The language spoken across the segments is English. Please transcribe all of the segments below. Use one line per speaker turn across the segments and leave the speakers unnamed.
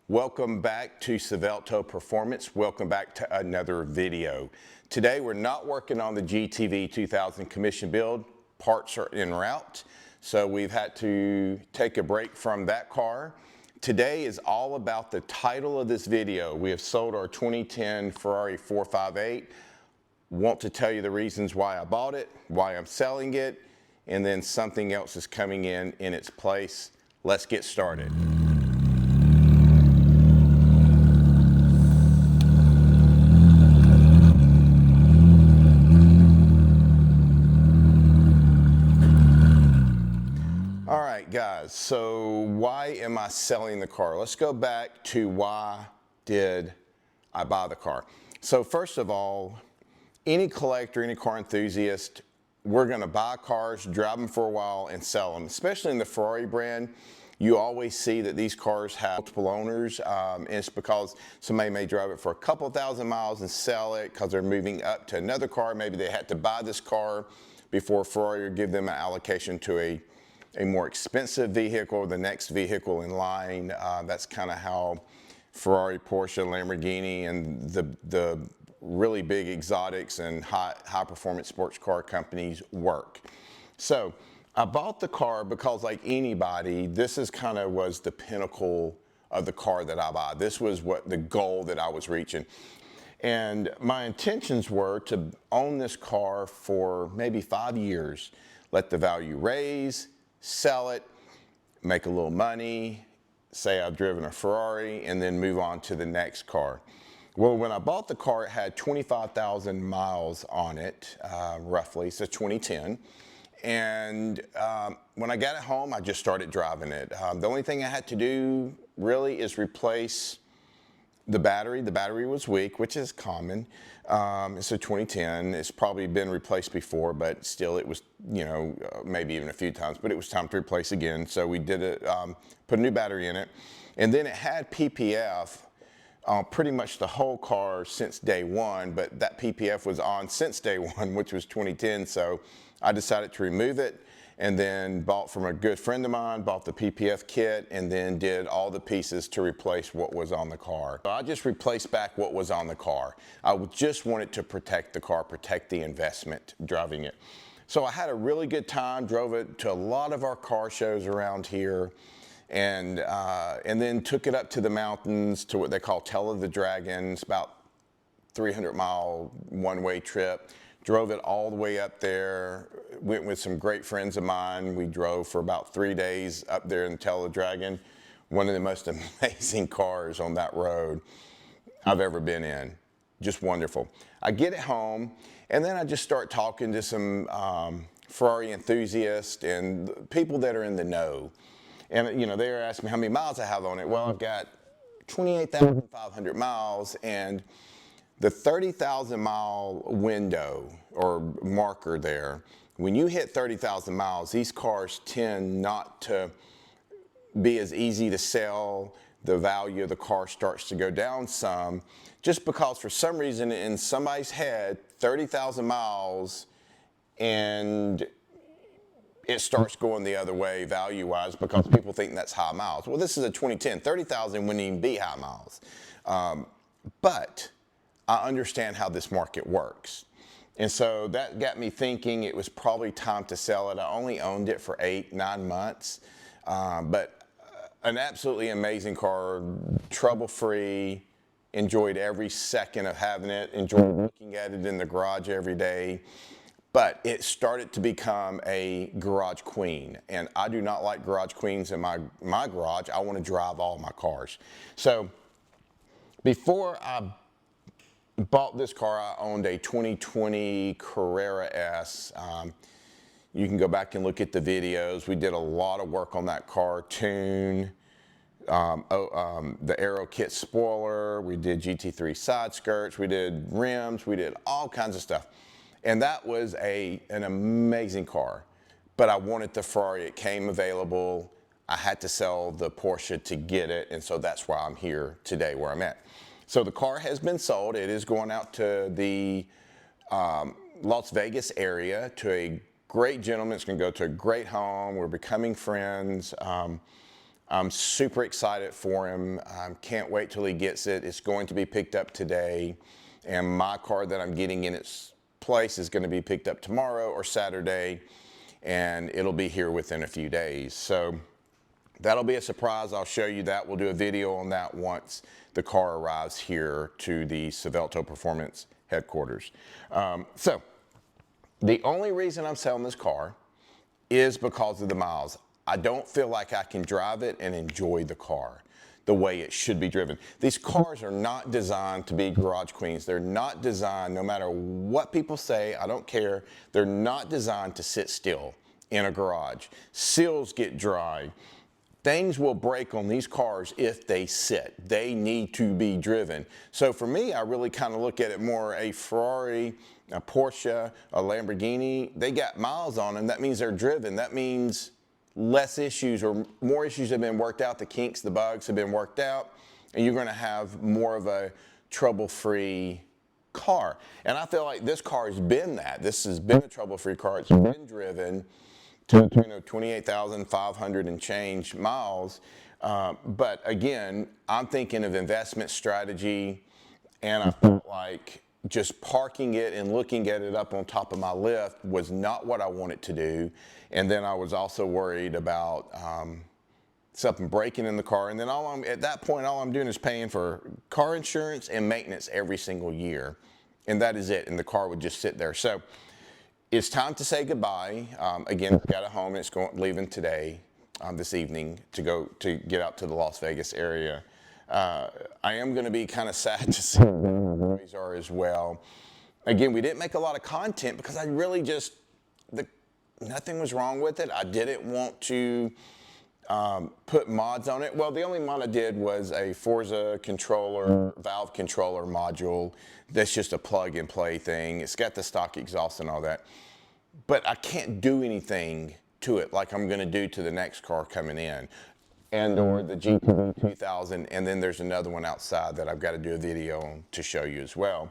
Welcome back to Svelto Performance. Welcome back to another video. Today we're not working on the GTV 2000 commission build. Parts are en route, so we've had to take a break from that car. Today is all about the title of this video. We have sold our 2010 Ferrari 458. Want to tell you the reasons why I bought it, why I'm selling it, and then something else is coming in its place. Let's get started. All right, guys, so why am I selling the car? Let's go back to why did I buy the car. So first of all, any collector, any car enthusiast, we're gonna buy cars, drive them for a while and sell them. Especially in the Ferrari brand, you always see that these cars have multiple owners. And it's because somebody may drive it for a couple thousand miles and sell it because they're moving up to another car. Maybe they had to buy this car before Ferrari would give them an allocation to a more expensive vehicle, the next vehicle in line. That's kind of how Ferrari, Porsche, Lamborghini, and the really big exotics and high performance sports car companies work. So I bought the car because, like anybody, this is kind of was the pinnacle of the car that I buy. This was what the goal that I was reaching. And my intentions were to own this car for maybe 5 years, let the value raise, sell it, make a little money, say I've driven a Ferrari, and then move on to the next car. Well, when I bought the car, it had 25,000 miles on it, roughly, so 2010. And when I got it home, I just started driving it. The only thing I had to do really is replace the battery. The battery was weak, which is common. It's a 2010. It's probably been replaced before, but still it was, you know, maybe even a few times, but it was time to replace again. So we did it, put a new battery in it. And then it had PPF pretty much the whole car since day one, but that PPF was on since day one, which was 2010. So I decided to remove it, and then bought from a good friend of mine, bought the PPF kit, and then did all the pieces to replace what was on the car. So I just replaced back what was on the car. I just wanted to protect the car, protect the investment driving it. So I had a really good time, drove it to a lot of our car shows around here, and then took it up to the mountains to what they call Tail of the Dragon. It's about 300-mile one-way trip. Drove it all the way up there, went with some great friends of mine. We drove for about 3 days up there in Tail of the Dragon. One of the most amazing cars on that road I've ever been in. Just wonderful. I get it home, and then I just start talking to some Ferrari enthusiasts and people that are in the know. And you know, they were asking me how many miles I have on it. Well, I've got 28,500 miles, and the 30,000 mile window or marker there, when you hit 30,000 miles, these cars tend not to be as easy to sell. The value of the car starts to go down some, just because for some reason in somebody's head, 30,000 miles and it starts going the other way value-wise because people think that's high miles. Well, this is a 2010. 30,000 wouldn't even be high miles. But I understand how this market works. And so that got me thinking it was probably time to sell it. I only owned it for 8-9 months, but an absolutely amazing car, trouble-free, enjoyed every second of having it, enjoyed looking at it in the garage every day. But it started to become a garage queen, and I do not like garage queens in my garage. I want to drive all my cars. So before I bought this car, I owned a 2020 Carrera S. You can go back and look at the videos. We did a lot of work on that car, tune, the Aero Kit spoiler, we did GT3 side skirts, we did rims, we did all kinds of stuff. And that was an amazing car, but I wanted the Ferrari. It came available. I had to sell the Porsche to get it, and so that's why I'm here today where I'm at. So the car has been sold. It is going out to the Las Vegas area to a great gentleman. It's going to go to a great home. We're becoming friends. I'm super excited for him. Can't wait till he gets it. It's going to be picked up today, and my car that I'm getting in its place is going to be picked up tomorrow or Saturday, and it'll be here within a few days. So that'll be a surprise. I'll show you that. We'll do a video on that once the car arrives here to the Svelto Performance headquarters. So the only reason I'm selling this car is because of the miles. I don't feel like I can drive it and enjoy the car the way it should be driven. These cars are not designed to be garage queens. They're not designed, no matter what people say, I don't care, they're not designed to sit still in a garage. Seals get dry. Things will break on these cars if they sit. They need to be driven. So for me, I really kind of look at it more a Ferrari, a Porsche, a Lamborghini. They got miles on them. That means they're driven. That means less issues or more issues have been worked out. The kinks, the bugs have been worked out, and you're going to have more of a trouble-free car. And I feel like this car has been that. This has been a trouble-free car. It's been driven to 28,500 and change miles. But again, I'm thinking of investment strategy, and I felt like just parking it and looking at it up on top of my lift was not what I wanted to do. And then I was also worried about something breaking in the car. And then at that point, all I'm doing is paying for car insurance and maintenance every single year. And that is it. And the car would just sit there. So it's time to say goodbye. Again, it's got a home. It's leaving today, this evening, to get out to the Las Vegas area. I am going to be kind of sad to see where these are as well. Again, we didn't make a lot of content because I really just, nothing was wrong with it. I didn't want to put mods on it. Well, the only mod I did was a Forza controller, valve controller module. That's just a plug and play thing. It's got the stock exhaust and all that. But I can't do anything to it like I'm going to do to the next car coming in, and or the GTV 2000, and then there's another one outside that I've got to do a video on to show you as well.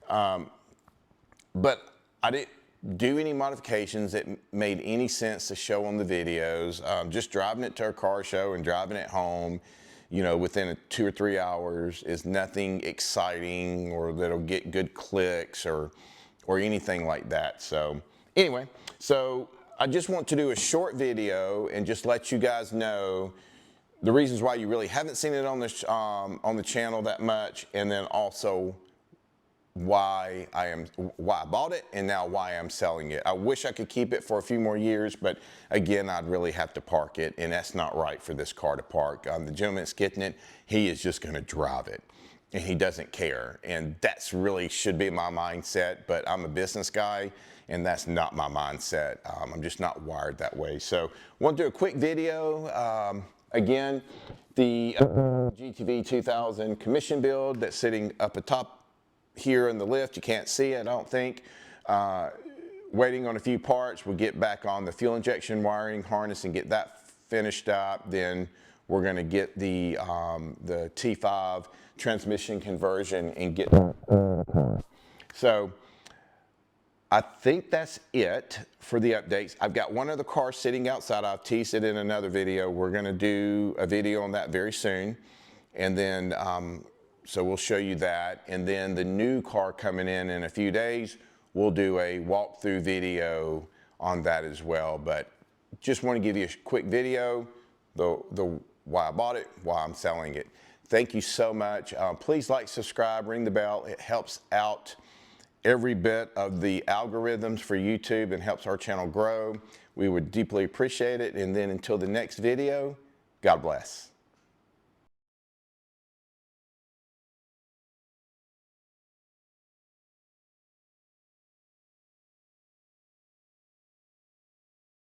But I didn't do any modifications that made any sense to show on the videos. Just driving it to a car show and driving it home, you know, within 2 or 3 hours is nothing exciting or that'll get good clicks or anything like that. So anyway, so I just want to do a short video and just let you guys know the reasons why you really haven't seen it on the channel that much, and then also why I bought it and now why I'm selling it. I wish I could keep it for a few more years, but again, I'd really have to park it, and that's not right for this car to park. The gentleman that's getting it, he is just going to drive it, and he doesn't care, and that's really should be my mindset, but I'm a business guy, and that's not my mindset. I'm just not wired that way. So I want to do a quick video. Again, the GTV 2000 commission build that's sitting up atop here in the lift. You can't see it, I don't think. Waiting on a few parts. We'll get back on the fuel injection wiring harness and get that finished up. Then we're going to get the T5 transmission conversion and get that. So I think that's it for the updates. I've got one other car sitting outside. I've teased it in another video. We're going to do a video on that very soon. And then so we'll show you that. And then the new car coming in a few days, we'll do a walkthrough video on that as well. But just want to give you a quick video, the why I bought it, why I'm selling it. Thank you so much. Please like, subscribe, ring the bell. It helps out every bit of the algorithms for YouTube and helps our channel grow. We would deeply appreciate it. And then until the next video, God bless.